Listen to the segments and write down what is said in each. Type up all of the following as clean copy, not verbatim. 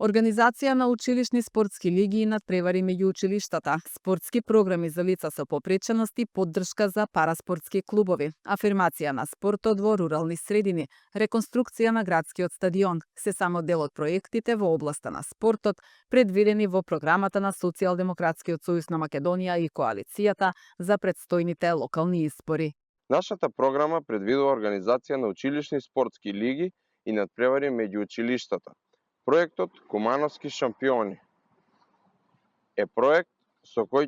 Организација на училишни спортски лиги и надпревари меѓу училиштата, спортски програми за лица со попречености, поддршка за параспортски клубови, афирмација на спортот во рурални средини, реконструкција на градскиот стадион, се само дел од проектите во областа на спортот, предвидени во програмата на Социјалдемократскиот сојуз на Македонија и коалицијата за предстојните локални избори. Нашата програма предвидува организација на училишни спортски лиги и надпревари меѓу училиштата. Проектот Кумановски шампиони е проект со кој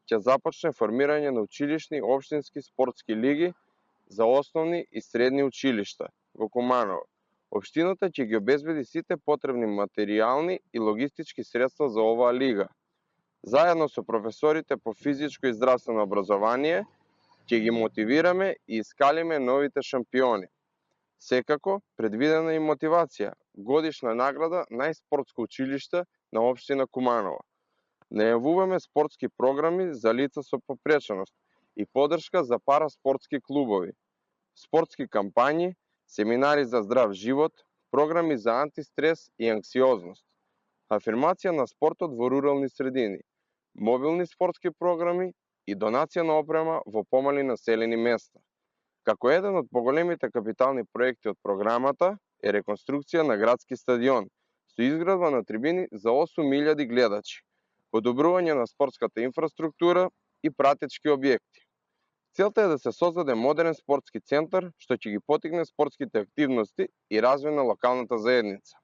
ќе започне формирање на училишни општински спортски лиги за основни и средни училишта во Куманово. Општината ќе ги обезбеди сите потребни материјални и логистички средства за оваа лига. Заедно со професорите по физичко и здравствено образование ќе ги мотивираме и искалиме новите шампиони. Секако, предвидена и мотивација, годишна награда најспортско училиште на општина Куманово. Најавуваме спортски програми за лица со попреченост и поддршка за параспортски клубови, спортски кампањи, семинари за здрав живот, програми за антистрес и анксиозност, афирмација на спортот во рурални средини, мобилни спортски програми и донација на опрема во помали населени места. Како еден од поголемите капитални проекти од програмата е реконструкција на градски стадион со изградба на трибини за 8.000 гледачи, подобрување на спортската инфраструктура и пратечки објекти. Целта е да се создаде модерен спортски центар што ќе ги поттикне спортските активности и развој на локалната заедница.